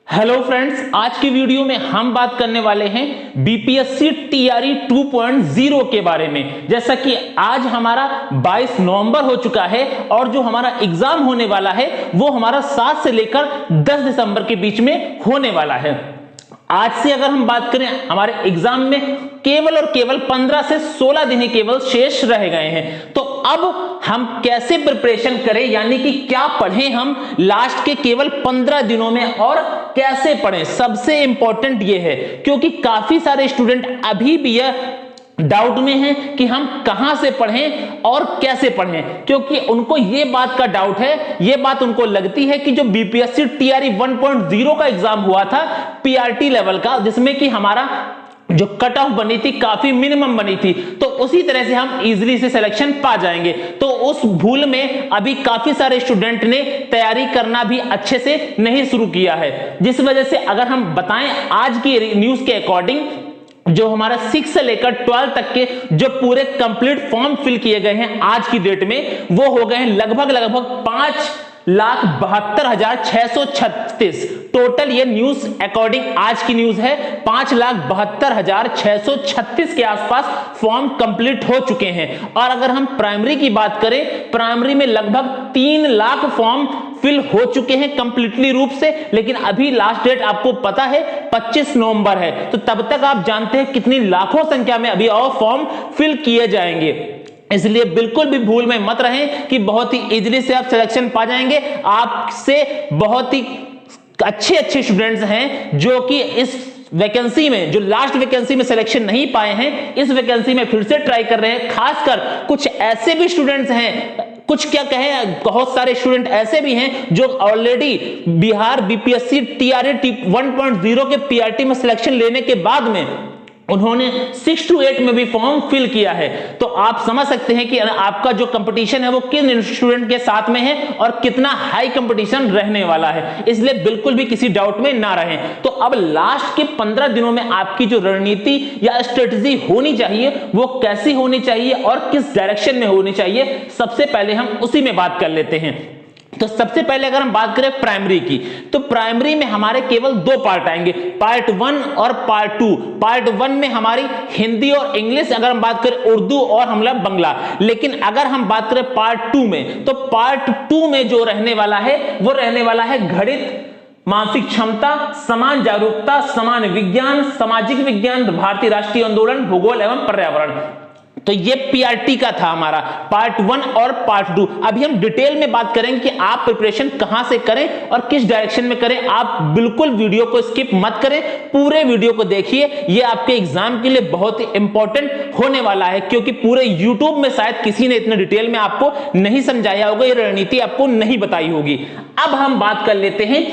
Hello friends, आज की video में हम बात करने वाले हैं बीपीएससी टीआरई 2.0 के बारे में। जैसा कि आज हमारा 22 नवंबर हो चुका है और जो हमारा एग्जाम होने वाला है वो हमारा 7 से लेकर 10 दिसंबर के बीच में होने वाला है। आज से अगर हम बात करें, हमारे एग्जाम में केवल और केवल 15 से 16 दिन ही केवल शेष रह गए हैं। तो अब हम कैसे प्रिपरेशन करें, यानी कि क्या पढ़ें हम लास्ट के केवल 15 दिनों में और कैसे पढ़ें, सबसे इंपॉर्टेंट ये है। क्योंकि काफी सारे स्टूडेंट अभी भी यह डाउट में है कि हम कहां से पढ़ें और कैसे पढ़ें, क्योंकि उनको ये बात का डाउट है, ये बात उनको लगती है कि जो बीपीएससी टीआरई 1.0 का एग्जाम हुआ था पीआरटी लेवल का, जिसमें कि हमारा जो कट ऑफ बनी थी काफी मिनिमम बनी थी, तो उसी तरह से हम इजीली से सिलेक्शन पा जाएंगे। तो उस भूल में अभी काफी सारे स्टूडेंट ने तैयारी करना भी अच्छे से नहीं शुरू किया है, जिस वजह से अगर हम बताएं आज की न्यूज के अकॉर्डिंग, जो हमारा 6 से लेकर 12 तक के जो पूरे कंप्लीट फॉर्म फिल किए गए हैं आज की डेट में, वो हो गए हैं लगभग 5,72,636 टोटल। ये न्यूज अकॉर्डिंग आज की न्यूज है, 5,72,636 के आसपास फॉर्म कंप्लीट हो चुके हैं। और अगर हम प्राइमरी की बात करें, प्राइमरी में लगभग 3 लाख फॉर्म फिल हो चुके हैं कंप्लीटली रूप से, लेकिन अभी लास्ट डेट आपको पता है 25 नवंबर है। तो तब तक आप जानते हैं कितनी लाखों संख्या में अभी और फॉर्म फिल किए जाएंगे। इसलिए बिल्कुल भी भूल में मत रहें कि बहुत ही इजीली से आप सिलेक्शन पा जाएंगे। आपसे बहुत ही अच्छे स्टूडेंट्स हैं जो कि इस वैकेंसी में, जो लास्ट वैकेंसी में सिलेक्शन नहीं पाए हैं, इस वैकेंसी में फिर से ट्राई कर रहे हैं। खासकर कुछ ऐसे भी स्टूडेंट्स हैं, कुछ क्या कहें, बहुत सारे स्टूडेंट ऐसे भी हैं जो ऑलरेडी बिहार बीपीएससी टीआरई 1.0 के पीआरटी में सिलेक्शन लेने के बाद में उन्होंने 6 to 8 में भी फॉर्म फिल किया है। तो आप समझ सकते हैं कि आपका जो कंपटीशन है वो किन स्टूडेंट के साथ में है और कितना हाई कंपटीशन रहने वाला है। इसलिए बिल्कुल भी किसी डाउट में ना रहें। तो अब लास्ट के 15 दिनों में आपकी जो रणनीति या स्ट्रेटजी होनी चाहिए वो कैसी होनी चाहिए और किस डायरेक्शन में होनी चाहिए, सबसे पहले हम उसी में बात कर लेते हैं। तो सबसे पहले अगर हम बात करें प्राइमरी की, तो प्राइमरी में हमारे केवल 2 पार्ट आएंगे, पार्ट 1 और पार्ट 2। पार्ट 1 में हमारी हिंदी और इंग्लिश, अगर हम बात करें उर्दू और हमला बंगला। लेकिन अगर हम बात करें पार्ट 2 में, तो पार्ट 2 में जो रहने वाला है वो रहने वाला है गणित, मानसिक क्षमता, समान जागरूकता, समान विज्ञान, सामाजिक विज्ञान, भारतीय राष्ट्रीय आंदोलन, भूगोल एवं पर्यावरण। तो ये पीआरटी का था हमारा पार्ट 1 और पार्ट 2। अभी हम डिटेल में बात करेंगे कि आप प्रिपरेशन कहां से करें और किस डायरेक्शन में करें। आप बिल्कुल वीडियो को स्किप मत करें, पूरे वीडियो को देखिए। ये आपके एग्जाम के लिए बहुत ही इंपॉर्टेंट होने वाला है, क्योंकि पूरे यूट्यूब में शायद किसी ने इतने डिटेल में आपको नहीं समझाया होगा, ये रणनीति आपको नहीं बताई होगी। अब हम बात कर लेते हैं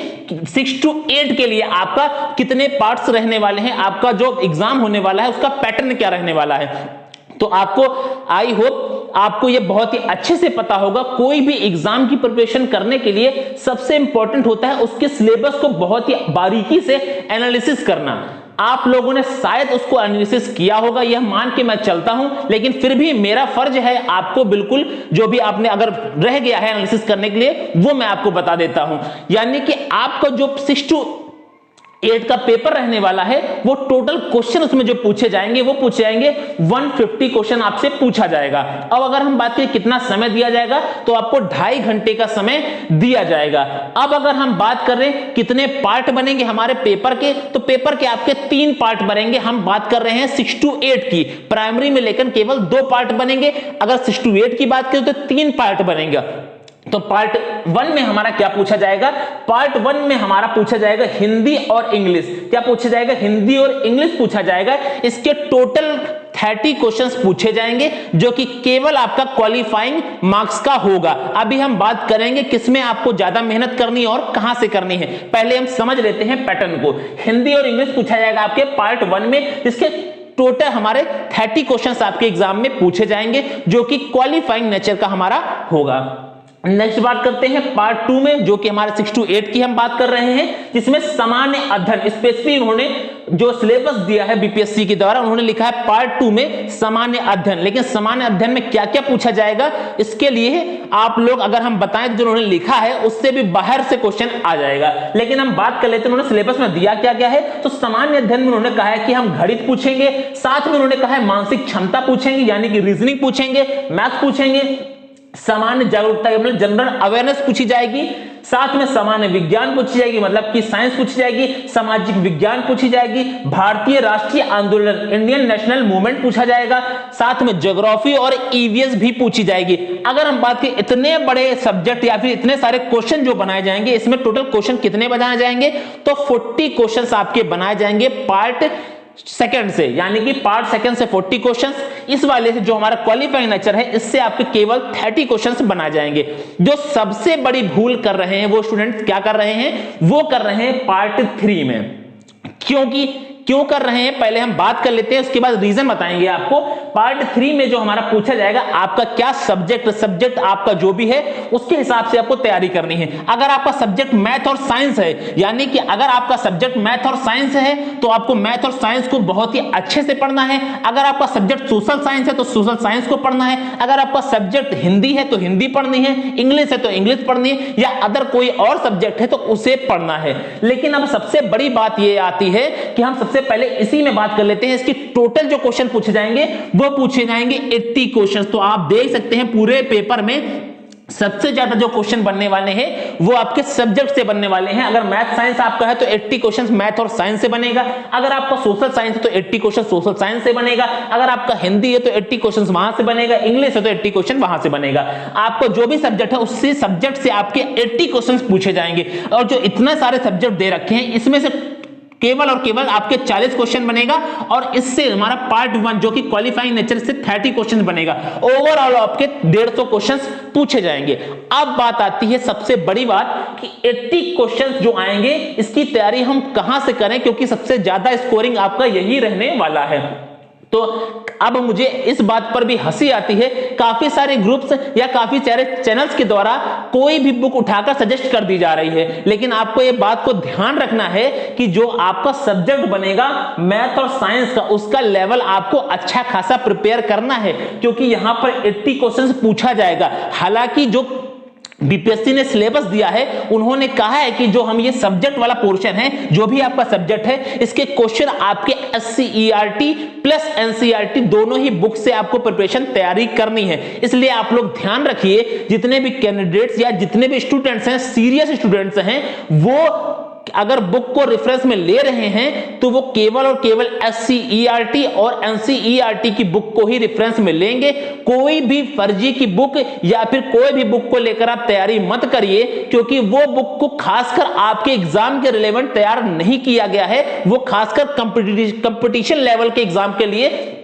6 to 8 के लिए आपका कितने पार्ट्स रहने वाले हैं, आपका जो एग्जाम होने वाला है उसका पैटर्न क्या रहने वाला है। तो आपको आई होप आपको ये बहुत ही अच्छे से पता होगा। कोई भी एग्जाम की प्रिपरेशन करने के लिए सबसे इंपॉर्टेंट होता है उसके सिलेबस को बहुत ही बारीकी से एनालिसिस करना। आप लोगों ने शायद उसको एनालिसिस किया होगा, यह मान के मैं चलता हूं, लेकिन फिर भी मेरा फर्ज है आपको बिल्कुल जो भी आपने अगर रह गया है एनालिसिस करने के लिए वो मैं आपको बता देता हूं। यानी कि आपका जो 6 to 8 का पेपर रहने वाला है वो टोटल क्वेश्चन उसमें जो पूछे जाएंगे वो पूछे जाएंगे 150 क्वेश्चन आपसे पूछा जाएगा। अब अगर हम बात करें कितना समय दिया जाएगा, तो आपको 2.5 घंटे का समय दिया जाएगा। अब अगर हम बात कर रहे हैं कितने पार्ट बनेंगे हमारे पेपर के, तो पेपर के आपके 3 पार्ट बनेंगे। हम बात कर रहे हैं 6 to 8 की, प्राइमरी में लेकर केवल 2 पार्ट बनेंगे। अगर 6 to 8 की बात करें तो 3 पार्ट बनेगा। तो पार्ट 1 में हमारा क्या पूछा जाएगा, पार्ट 1 में हमारा पूछा जाएगा हिंदी और इंग्लिश। क्या पूछा जाएगा, हिंदी और इंग्लिश पूछा जाएगा। इसके टोटल 30 क्वेश्चंस पूछे जाएंगे, जो कि केवल आपका क्वालिफाइंग मार्क्स का होगा। अभी हम बात करेंगे किसमें आपको ज्यादा मेहनत करनी है और कहां से करनी है। पहले हम समझ लेते हैं पैटर्न को। हिंदी और इंग्लिश पूछा जाएगा आपके पार्ट 1 में, जिसके टोटल हमारे 30 क्वेश्चंस आपके एग्जाम में पूछे जाएंगे, जो कि क्वालिफाइंग नेचर का हमारा होगा। नेक्स्ट बात करते हैं पार्ट 2 में, जो कि हमारे 6 to 8 की हम बात कर रहे हैं, जिसमें सामान्य अध्ययन स्पेसिफिक उन्होंने जो सिलेबस दिया है बीपीएससी के द्वारा, उन्होंने लिखा है पार्ट 2 में सामान्य अध्ययन। लेकिन सामान्य अध्ययन में क्या क्या पूछा जाएगा, इसके लिए आप लोग अगर हम बताएं जो उन्होंने लिखा है उससे भी बाहर से क्वेश्चन आ जाएगा। लेकिन हम बात कर लेते हैं उन्होंने सिलेबस में दिया क्या क्या है। तो सामान्य अध्ययन में उन्होंने कहा है कि हम गणित पूछेंगे, साथ में उन्होंने कहा है मानसिक क्षमता पूछेंगे, यानी कि रीजनिंग पूछेंगे, मैथ पूछेंगे, सामान्य जागरूकता मतलब जनरल अवेयरनेस पूछी जाएगी, साथ में सामान्य विज्ञान पूछी जाएगी मतलब कि साइंस पूछी जाएगी, सामाजिक विज्ञान पूछी जाएगी, भारतीय राष्ट्रीय आंदोलन इंडियन नेशनल मूवमेंट पूछा जाएगा, साथ में ज्योग्राफी और ईवीएस भी पूछी जाएगी। अगर हम बात करें इतने बड़े सब्जेक्ट या फिर इतने सारे क्वेश्चन जो बनाए जाएंगे, इसमें टोटल क्वेश्चन कितने बनाए जाएंगे, तो 40 क्वेश्चन आपके बनाए जाएंगे पार्ट सेकंड से, यानी कि पार्ट सेकंड से 40 क्वेश्चंस। इस वाले से जो हमारा क्वालिफाइंग नेचर है, इससे आपके केवल 30 क्वेश्चंस बनाए जाएंगे। जो सबसे बड़ी भूल कर रहे हैं वो स्टूडेंट्स क्या कर रहे हैं, वो कर रहे हैं पार्ट 3 में। क्यों कर रहे हैं पहले हम बात कर लेते हैं, उसके बाद रीजन बताएंगे आपको। पार्ट 3 में जो हमारा पूछा जाएगा, आपका क्या सब्जेक्ट आपका जो भी है उसके हिसाब से आपको तैयारी करनी है। अगर आपका सब्जेक्ट मैथ और साइंस है, यानी कि अगर आपका सब्जेक्ट मैथ और साइंस है तो आपको मैथ और साइंस को बहुत ही अच्छे से पढ़ना है। अगर आपका सब्जेक्ट सोशल साइंस है तो सोशल साइंस को पढ़ना है। अगर आपका सब्जेक्ट हिंदी है तो हिंदी पढ़नी है, इंग्लिश है तो इंग्लिश पढ़नी है, या अदर कोई और सब्जेक्ट है तो उसे पढ़ना है। लेकिन अब सबसे बड़ी बात यह आती है कि हम सबसे पहले इसी में बात कर लेते हैं, इसकी टोटल जो क्वेश्चन पूछे जाएंगे वो पूछे जाएंगे 80 क्वेश्चन। तो आप देख सकते हैं पूरे पेपर में सबसे ज्यादा जो क्वेश्चन बनने वाले हैं वो आपके सब्जेक्ट से बनने वाले हैं। अगर मैथ साइंस आपका है तो 80 क्वेश्चंस मैथ और साइंस से बनेगा। अगर आपका सोशल साइंस है तो 80 क्वेश्चन सोशल साइंस से बनेगा। अगर आपका हिंदी है तो 80 क्वेश्चंस वहां से बनेगा, इंग्लिश है तो 80 क्वेश्चन वहां से बनेगा। आपको जो भी सब्जेक्ट है उससे सब्जेक्ट से आपके 80 क्वेश्चन पूछे जाएंगे। और जो इतने सारे सब्जेक्ट दे रखे हैं इसमें से केवल और केवल आपके 40 क्वेश्चन बनेगा, और इससे हमारा पार्ट 1 जो कि क्वालिफाइंग नेचर से 30 क्वेश्चन बनेगा। ओवरऑल आपके 150 क्वेश्चंस पूछे जाएंगे। अब बात आती है सबसे बड़ी बात कि 80 क्वेश्चंस जो आएंगे इसकी तैयारी हम कहां से करें, क्योंकि सबसे ज्यादा स्कोरिंग आपका यही रहने वाला है। तो अब मुझे इस बात पर भी हंसी आती है, काफी सारे ग्रुप्स या काफी सारे चैनल्स के द्वारा कोई भी बुक उठाकर सजेस्ट कर दी जा रही है। लेकिन आपको ये बात को ध्यान रखना है कि जो आपका सब्जेक्ट बनेगा मैथ और साइंस का, उसका लेवल आपको अच्छा खासा प्रिपेयर करना है, क्योंकि यहां पर 80 क्वेश्चंस पूछा जाएगा। हालांकि जो बीपीएससी ने सिलेबस दिया है उन्होंने कहा है कि जो हम ये सब्जेक्ट वाला पोर्शन है, जो भी आपका सब्जेक्ट है, इसके क्वेश्चन आपके एससीईआरटी प्लस एनसीईआरटी दोनों ही बुक से आपको प्रिपरेशन तैयारी करनी है। इसलिए आप लोग ध्यान रखिए, जितने भी कैंडिडेट्स या जितने भी स्टूडेंट्स हैं, सीरियस स्टूडेंट्स हैं, वो अगर बुक को रेफरेंस में ले रहे हैं तो वो केवल और केवल एससीईआरटी और एनसीईआरटी की बुक को ही रेफरेंस में लेंगे। कोई भी फर्जी की बुक या फिर कोई भी बुक को लेकर आप तैयारी मत करिए, क्योंकि वो बुक को खासकर आपके एग्जाम के रिलेवेंट तैयार नहीं किया गया है। वो खासकर कंपटीशन लेवल के एग्जाम के लिए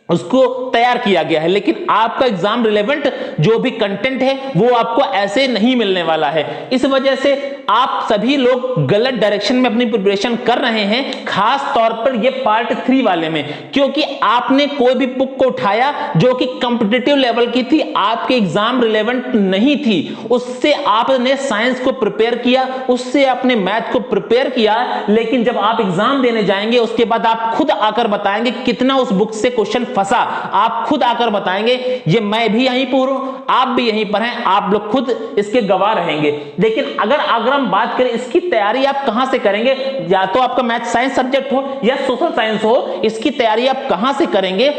उसको तैयार किया गया है। लेकिन आपका एग्जाम रिलेवेंट जो भी कंटेंट है वो आपको ऐसे नहीं मिलने वाला है। इस वजह से आप सभी लोग गलत डायरेक्शन में अपनी प्रिपरेशन कर रहे हैं, खास तौर पर ये पार्ट 3 वाले में, क्योंकि आपने कोई भी बुक को उठाया जो कि कॉम्पिटिटिव लेवल की थी, आपके एग्जाम रिलेवेंट नहीं थी, उससे आपने साइंस को प्रिपेयर किया, उससे आपने मैथ को प्रिपेयर किया। लेकिन जब आप एग्जाम देने जाएंगे उसके बाद आप खुद आकर बताएंगे कितना उस बुक से क्वेश्चन फंसा। आप खुद आकर बताएंगे, ये मैं भी यहीं पर हूं, आप भी यहीं पर हैं, आप लोग खुद इसके गवाह रहेंगे। लेकिन अगर हम बात करें इसकी तैयारी आप कहां से करेंगे, या तो आपका मैथ साइंस सब्जेक्ट हो या सोशल साइंस हो, इसकी तैयारी आप कहां से करेंगे,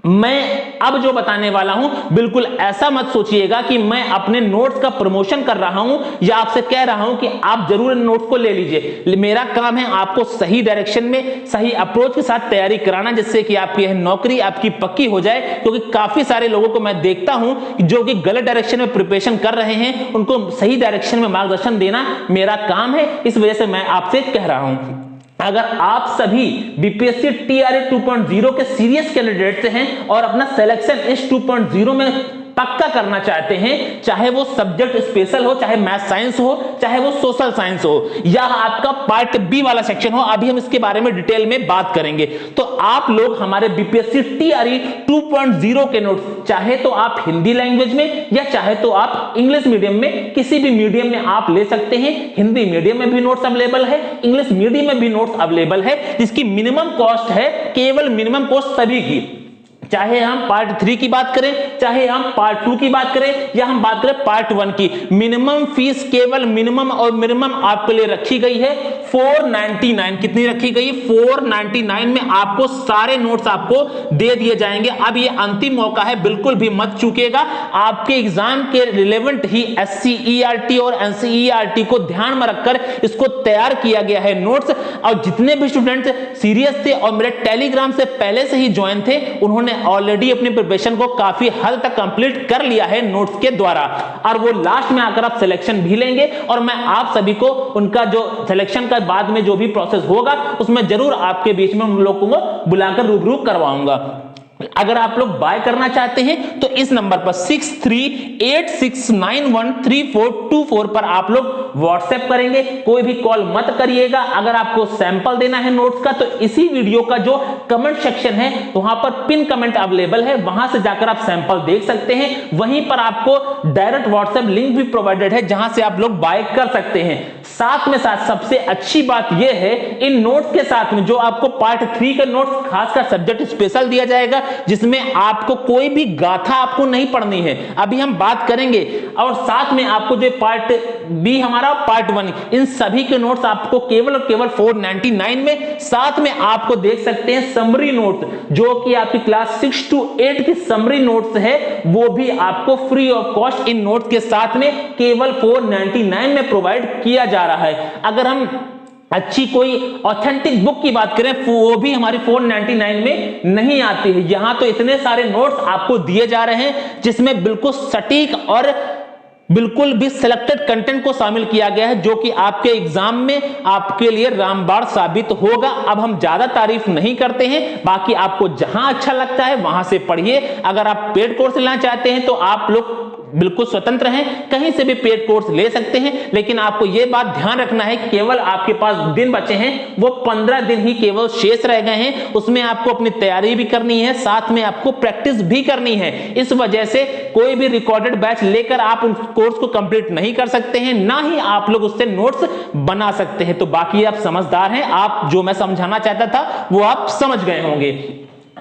मैं अब जो बताने वाला हूं बिल्कुल ऐसा मत सोचिएगा कि मैं अपने नोट्स का प्रमोशन कर रहा हूं या आपसे कह रहा हूं कि आप जरूर इन नोट्स को ले लीजिए। मेरा काम है आपको सही डायरेक्शन में सही अप्रोच के साथ तैयारी कराना, जिससे कि आपकी यह नौकरी आपकी पक्की हो जाए। क्योंकि काफी सारे लोगों को मैं देखता हूं जो कि गलत डायरेक्शन में प्रिपरेशन कर रहे हैं, उनको सही डायरेक्शन में मार्गदर्शन देना मेरा काम है। इस वजह से मैं आपसे कह रहा हूं, अगर आप सभी बीपीएससी टीआरए 2.0 के सीरियस कैंडिडेट्स हैं और अपना सिलेक्शन इस 2.0 में पक्का करना चाहते हैं, चाहे वो सब्जेक्ट स्पेशल हो, चाहे मैथ साइंस हो, चाहे वो सोशल साइंस हो, या आपका पार्ट बी वाला सेक्शन हो, अभी हम इसके बारे में डिटेल में बात करेंगे। तो आप लोग हमारे बीपीएससी टीआरई 2.0 के नोट्स, चाहे तो आप हिंदी लैंग्वेज में या चाहे तो आप इंग्लिश मीडियम में, किसी भी मीडियम में आप ले सकते हैं। हिंदी मीडियम में भी नोट्स अवेलेबल है, इंग्लिश मीडियम में भी नोट्स अवेलेबल है, जिसकी मिनिमम कॉस्ट है, केवल मिनिमम कॉस्ट सभी की, चाहे हम पार्ट 3 की बात करें, चाहे हम पार्ट 2 की बात करें, या हम बात करें पार्ट 1 की, मिनिमम फीस केवल मिनिमम और मिनिमम आपके लिए रखी गई है 499। कितनी रखी गई? 499 में आपको सारे नोट्स आपको दे दिए जाएंगे। अब ये अंतिम मौका है, बिल्कुल भी मत चूकेगा। आपके एग्जाम के रिलेवेंट ही SCERT और NCERT को ध्यान में रखकर इसको तैयार किया गया है नोट्स। और जितने भी स्टूडेंट्स सीरियस थे और मेरे टेलीग्राम से पहले से ही ज्वाइन थे, उन्होंने ऑलरेडी अपनी प्रिपरेशन को काफी हद तक कंप्लीट कर लिया है नोट्स के द्वारा, और वो लास्ट में आकर आप सिलेक्शन भी लेंगे। और मैं आप सभी को उनका जो सिलेक्शन का बाद में जो भी प्रोसेस होगा उसमें जरूर आपके बीच में उन लोगों को बुलाकर रूबरू करवाऊंगा। अगर आप लोग बाय करना चाहते हैं तो इस नंबर पर 6386913424 पर आप लोग व्हाट्सएप करेंगे, कोई भी कॉल मत करिएगा। अगर आपको सैंपल देना है नोट्स का तो इसी वीडियो का जो कमेंट सेक्शन है वहां पर पिन कमेंट अवेलेबल है, वहां से जाकर आप सैंपल देख सकते हैं। वहीं पर आपको डायरेक्ट व्हाट्सएप लिंक भी प्रोवाइडेड है जहां से आप लोग बाय कर सकते हैं। साथ में साथ सबसे अच्छी बात यह है, इन नोट्स के साथ में जो आपको पार्ट 3 का नोट्स खासकर सब्जेक्ट स्पेशल दिया जाएगा, जिसमें आपको कोई भी गाथा आपको नहीं पढ़नी है, अभी हम बात करेंगे। और साथ में आपको जो पार्ट बी हमारा पार्ट 1, इन सभी के नोट्स आपको केवल और केवल 499 में। साथ में आपको देख सकते हैं समरी नोट, जो कि आपकी क्लास 6 to 8 की समरी नोट्स है, वो भी आपको free of cost in note के साथ में केवल 499 में प्रोवाइड किया जा रहा है। अगर हम अच्छी कोई ऑथेंटिक बुक की बात करें, वो भी हमारी 499 में नहीं आती है। यहां तो इतने सारे नोट्स आपको दिए जा रहे हैं जिसमें बिल्कुल सटीक और बिल्कुल भी सिलेक्टेड कंटेंट को शामिल किया गया है, जो कि आपके एग्जाम में आपके लिए रामबाण साबित होगा। अब हम ज्यादा तारीफ नहीं करते हैं, बाकी आपको जहां अच्छा लगता है वहां से पढ़िए। अगर आप पेड कोर्स लेना चाहते हैं तो आप लोग बिल्कुल स्वतंत्र हैं, कहीं से भी पेड कोर्स ले सकते हैं। लेकिन आपको यह बात ध्यान रखना है, केवल आपके पास दिन बचे हैं, वो 15 दिन ही केवल शेष रह गए हैं। उसमें आपको अपनी तैयारी भी करनी है, साथ में आपको प्रैक्टिस भी करनी है। इस वजह से कोई भी रिकॉर्डेड बैच लेकर आप उस कोर्स को कंप्लीट नहीं कर सकते हैं, ना ही आप लोग उससे नोट्स बना सकते हैं। तो बाकी आप समझदार हैं, आप जो मैं समझाना चाहता था वो आप समझ गए होंगे।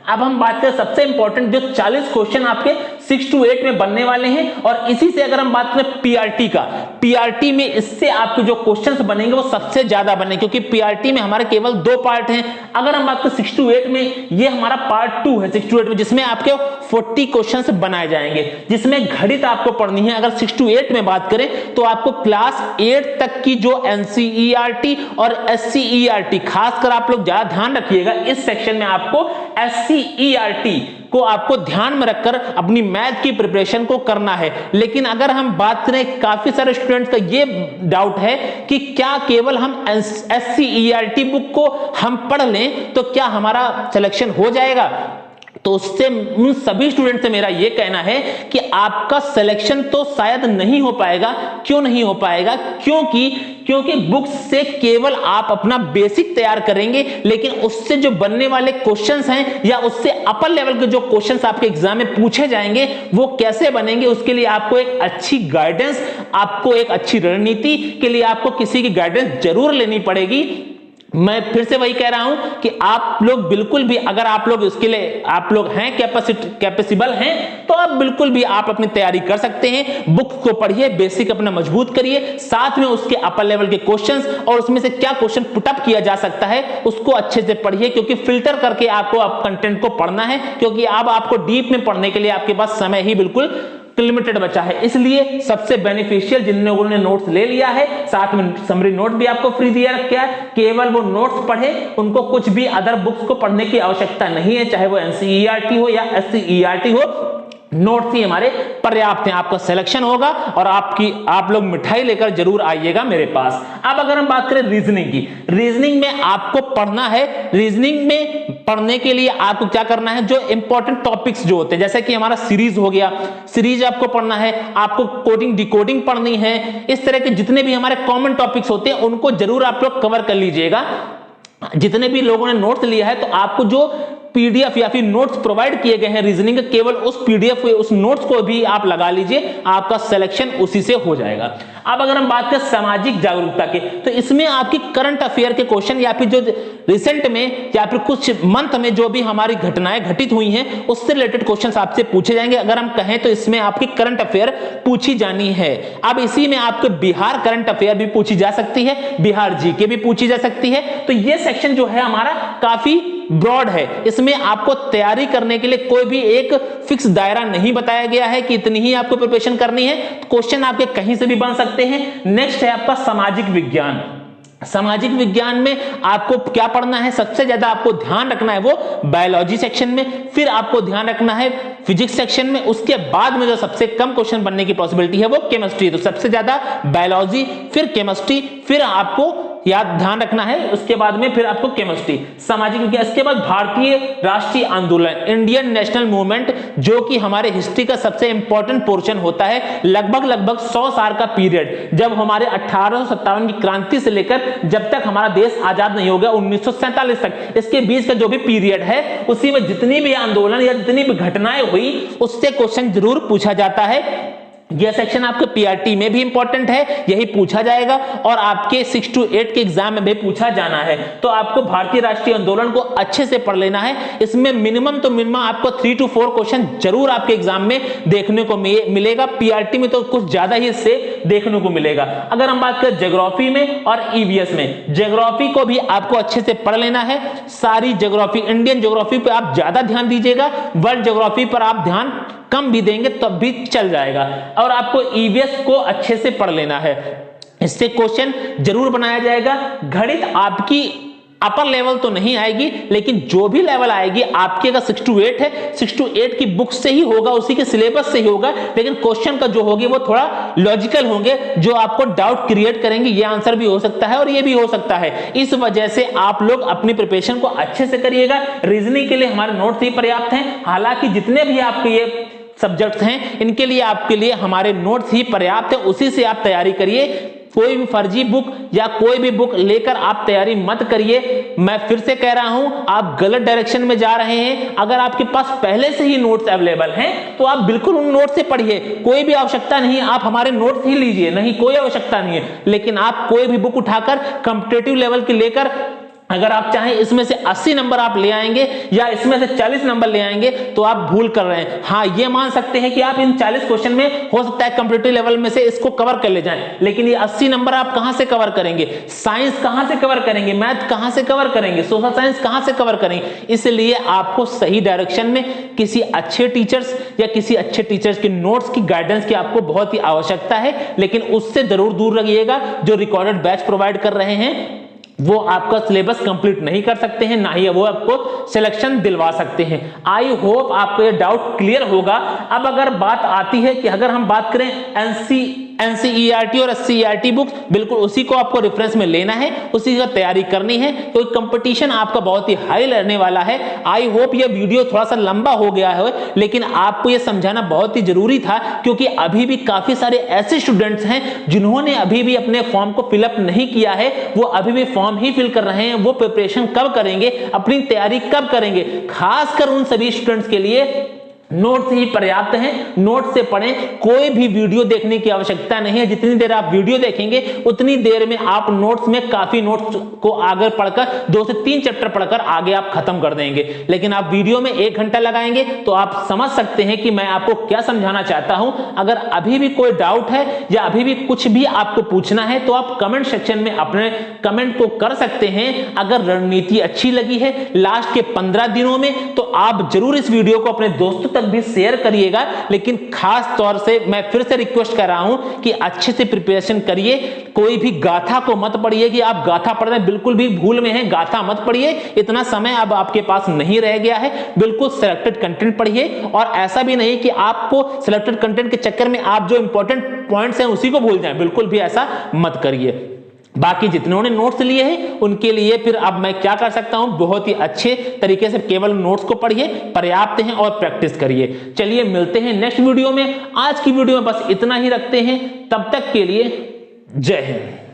अब हम बात करें सबसे इंपॉर्टेंट जो 40 क्वेश्चन आपके 6 to 8 में बनने वाले हैं, और इसी से अगर हम बात करें पीआरटी का, पीआरटी में इससे आपके जो क्वेश्चंस बनेंगे वो सबसे ज्यादा बने, क्योंकि पीआरटी में हमारे केवल 2 पार्ट हैं। अगर हम बात करें 6 to 8 में, ये हमारा पार्ट 2 है 6 to 8 में, जिसमें आपके 40 क्वेश्चंस बनाए जाएंगे, जिसमें गणित आपको पढ़नी है। अगर 6 to 8 में बात करें तो आपको क्लास 8 तक की जो एनसीईआरटी और एससीईआरटी, खासकर आप लोग ज्यादा ध्यान रखिएगा, इस सेक्शन में आपको एससीईआरटी को आपको ध्यान में रखकर अपनी मैथ की प्रिपरेशन को करना है। लेकिन अगर हम बात करें, काफी सारे स्टूडेंट्स का ये डाउट है कि क्या केवल हम एससीईआरटी बुक को हम पढ़ लें तो क्या हमारा सिलेक्शन हो जाएगा? तो उससे उन सभी स्टूडेंट से मेरा यह कहना है कि आपका सिलेक्शन तो शायद नहीं हो पाएगा। क्यों नहीं हो पाएगा? क्योंकि बुक्स से केवल आप अपना बेसिक तैयार करेंगे, लेकिन उससे जो बनने वाले क्वेश्चंस हैं या उससे अपर लेवल के जो क्वेश्चंस आपके एग्जाम में पूछे जाएंगे वो कैसे बनेंगे, उसके लिए आपको एक अच्छी गाइडेंस, आपको एक अच्छी रणनीति के लिए आपको किसी की गाइडेंस जरूर लेनी पड़ेगी। मैं फिर से वही कह रहा हूं कि आप लोग बिल्कुल भी, अगर आप लोग इसके लिए आप लोग हैं कैपेसिबल हैं, तो आप बिल्कुल भी आप अपनी तैयारी कर सकते हैं। बुक को पढ़िए, बेसिक अपना मजबूत करिए, साथ में उसके अपर लेवल के क्वेश्चंस और उसमें से क्या क्वेश्चन पुटअप किया जा सकता है उसको अच्छे से पढ़िए, क्योंकि फिल्टर करके आपको कंटेंट को पढ़ना है। क्योंकि अब आपको डीप में पढ़ने के लिए आपके पास समय ही बिल्कुल लिमिटेड बचा है। इसलिए सबसे बेनिफिशियल जिन लोगों ने नोट्स ले लिया है, साथ में समरी नोट भी आपको फ्री दिया रखा है, केवल वो नोट्स पढ़े, उनको कुछ भी अदर बुक्स को पढ़ने की आवश्यकता नहीं है, चाहे वो एनसीईआरटी हो या एससीईआरटी हो। नोट्स ही हमारे पर्याप्त हैं। आपका सिलेक्शन होगा और आप लोग मिठाई लेकर जरूर आइएगा मेरे पास। अब अगर हम बात करें रीजनिंग की, रीजनिंग में आपको पढ़ना है। रीजनिंग में पढ़ने के लिए आपको क्या करना है, जो इंपॉर्टेंट टॉपिक्स जो होते हैं, जैसे कि हमारा सीरीज हो गया, सीरीज आपको पढ़ना है, आपको कोडिंग डिकोडिंग पढ़नी है, इस तरह के जितने भी हमारे कॉमन टॉपिक्स होते हैं उनको जरूर आप लोग कवर कर लीजिएगा। जितने भी लोगों ने नोट्स लिया है तो आपको जो पीडीएफ या फिर नोट्स प्रोवाइड किए गए हैं रीजनिंग के, केवल उस पीडीएफ उस नोट्स को भी आप लगा लीजिए, आपका सिलेक्शन उसी से हो जाएगा। अब अगर हम बात करें सामाजिक जागरूकता के, तो इसमें आपकी करंट अफेयर के क्वेश्चन या फिर जो रिसेंट में या फिर कुछ मंथ में जो भी हमारी घटनाएं घटित हुई हैं उससे रिलेटेड क्वेश्चंस आपसे पूछे जाएंगे। अगर हम कहें तो इसमें आपकी करंट अफेयर पूछी जानी है। अब इसी में आपको बिहार करंट अफेयर भी पूछी जा सकती है, बिहार जीके भी पूछी जा सकती है। तो ये सेक्शन जो है हमारा काफी ब्रॉड है, इसमें आपको तैयारी करने के लिए कोई भी एक फिक्स दायरा नहीं बताया गया है कि इतनी ही आपको प्रिपरेशन करनी है। क्वेश्चन आपके कहीं से भी बन सकते हैं। नेक्स्ट है आपका सामाजिक विज्ञान। सामाजिक विज्ञान में आपको क्या पढ़ना है, सबसे ज्यादा आपको ध्यान रखना है वो बायोलॉजी सेक्शन में, फिर आपको ध्यान रखना है फिजिक्स सेक्शन में, उसके बाद में जो सबसे कम क्वेश्चन बनने की पॉसिबिलिटी है वो केमिस्ट्री। तो सबसे ज्यादा बायोलॉजी, फिर केमिस्ट्री, फिर आपको याद ध्यान रखना है, उसके बाद में फिर आपको केमिस्ट्री, सामाजिक विज्ञान। इसके बाद भारतीय राष्ट्रीय आंदोलन, इंडियन नेशनल मूवमेंट, जो कि हमारे हिस्ट्री का सबसे इंपॉर्टेंट पोर्शन होता है। लगभग 100 साल का पीरियड, जब हमारे 1857 की क्रांति से लेकर जब तक हमारा देश आजाद नहीं हो गया 1947 तक, इसके बीच का जो भी पीरियड है उसी में जितनी भी आंदोलन या जितनी भी घटनाएं हुई उससे क्वेश्चन जरूर पूछा जाता है। यह सेक्शन आपके पीआरटी में भी इंपॉर्टेंट है, यही पूछा जाएगा और आपके 6 to 8 के एग्जाम में भी पूछा जाना है। तो आपको भारतीय राष्ट्रीय आंदोलन को अच्छे से पढ़ लेना है। इसमें मिनिमम तो मिनिमम आपको 3 to 4 क्वेश्चन जरूर आपके एग्जाम में देखने को मिलेगा। पीआरटी में तो कुछ ज्यादा ही इससे देखने को मिलेगा। अगर हम बात करें ज्योग्राफी में और ईवीएस में, ज्योग्राफी को भी आपको अच्छे से पढ़ लेना है। सारी ज्योग्राफी, इंडियन ज्योग्राफी पर आप ज्यादा ध्यान दीजिएगा, वर्ल्ड ज्योग्राफी पर आप ध्यान कम भी देंगे तब भी चल जाएगा। और आपको ईवीएस को अच्छे से पढ़ लेना है, इससे क्वेश्चन जरूर बनाया जाएगा। गणित आपकी अपर लेवल तो नहीं आएगी, लेकिन जो भी लेवल आएगी आपके अगर 6 to 8 है, 6 to 8 की बुक से ही होगा, उसी के सिलेबस से ही होगा, लेकिन क्वेश्चन का जो होगी वो थोड़ा लॉजिकल होंगे, जो आपको डाउट क्रिएट करेंगे। ये आंसर भी हो सकता है और ये भी हो सकता है। इस वजह से आप लोग अपनी प्रिपरेशन को अच्छे से करिएगा। रीजनिंग के लिए हमारे नोट्स ही पर्याप्त हैं। हालांकि जितने भी आपके ये सब्जेक्ट्स हैं इनके लिए आपके लिए हमारे नोट्स ही पर्याप्त है, उसी से आप तैयारी करिए। कोई भी फर्जी बुक या कोई भी बुक लेकर आप तैयारी मत करिए। मैं फिर से कह रहा हूं, आप गलत डायरेक्शन में जा रहे हैं। अगर आपके पास पहले से ही नोट्स अवेलेबल हैं तो आप बिल्कुल उन नोट्स से पढ़िए, कोई भी आवश्यकता नहीं, आप हमारे नोट्स ही लीजिए, नहीं कोई आवश्यकता नहीं है। लेकिन आप कोई भी बुक उठाकर कॉम्पिटिटिव लेवल की लेकर अगर आप चाहें इसमें से 80 नंबर आप ले आएंगे या इसमें से 40 नंबर ले आएंगे तो आप भूल कर रहे हैं। हाँ, ये मान सकते हैं कि आप इन 40 क्वेश्चन में हो सकता है कॉम्पिटिटिव लेवल में से इसको कवर कर ले जाएं, लेकिन ये 80 नंबर आप कहां से कवर करेंगे? साइंस कहां से कवर करेंगे? मैथ कहां से कवर करेंगे? सोशल साइंस कहां से कवर करेंगे? इसलिए आपको सही डायरेक्शन में किसी अच्छे टीचर्स या किसी अच्छे टीचर्स के नोट्स की गाइडेंस की आपको बहुत ही आवश्यकता है, लेकिन उससे जरूर दूर रहिएगा। जो रिकॉर्डेड बैच प्रोवाइड कर रहे हैं वो आपका सिलेबस कंप्लीट नहीं कर सकते हैं, ना ही वो आपको सिलेक्शन दिलवा सकते हैं। आई होप आपको ये डाउट क्लियर होगा। अब अगर बात आती है कि अगर हम बात करें एनसीईआरटी और एससीईआरटी बुक्स, बिल्कुल उसी को आपको रेफरेंस में लेना है, उसी का तैयारी करनी है, तो कंपटीशन आपका बहुत ही हाई रहने वाला है। आई होप ये वीडियो थोड़ा सा लंबा हो गया है, लेकिन आपको ये समझाना बहुत ही जरूरी था, क्योंकि अभी भी काफी सारे ऐसे स्टूडेंट्स हैं जिन्होंने अभी भी अपने फॉर्म को फिलअप नहीं किया है, वो अभी भी फॉर्म ही फिल कर रहे हैं। वो प्रिपरेशन कब करेंगे, अपनी तैयारी कब करेंगे? खासकर उन सभी स्टूडेंट्स के लिए नोट्स ही पर्याप्त हैं, नोट्स से पढ़ें। कोई भी वीडियो देखने की आवश्यकता नहीं है। जितनी देर आप वीडियो देखेंगे उतनी देर में आप नोट्स में काफी नोट्स को आगे पढ़कर 2 से 3 चैप्टर पढ़कर आगे आप खत्म कर देंगे। लेकिन आप वीडियो में 1 घंटा लगाएंगे तो आप समझ सकते हैं कि मैं आपको क्या समझाना चाहता हूं। अगर अभी भी कोई डाउट है या अभी भी कुछ भी आपको पूछना है तो आप कमेंट सेक्शन में अपने कमेंट को कर सकते हैं। अगर रणनीति अच्छी लगी है लास्ट के 15 दिनों में तो आप जरूर इस वीडियो को अपने दोस्तों तक भी शेयर करिएगा, लेकिन खास तौर से मैं फिर से रिक्वेस्ट कर रहा हूं कि अच्छे से प्रिपरेशन करिए। कोई भी गाथा को मत पढ़िए कि आप गाथा पढ़ रहे हैं, बिल्कुल भी भूल में है, गाथा मत पढ़िए। इतना समय अब आपके पास नहीं रह गया है। बिल्कुल सिलेक्टेड कंटेंट पढ़िए, और ऐसा भी नहीं कि आपको सिलेक्टेड कंटेंट के चक्कर में आप जो इंपॉर्टेंट पॉइंट्स हैं उसी को भूल जाएं, बिल्कुल भी ऐसा मत करिए। बाकी जितनों ने नोट्स लिए हैं उनके लिए फिर अब मैं क्या कर सकता हूं, बहुत ही अच्छे तरीके से केवल नोट्स को पढ़िए, पर्याप्त हैं, और प्रैक्टिस करिए। चलिए मिलते हैं नेक्स्ट वीडियो में। आज की वीडियो में बस इतना ही रखते हैं, तब तक के लिए जय हिंद।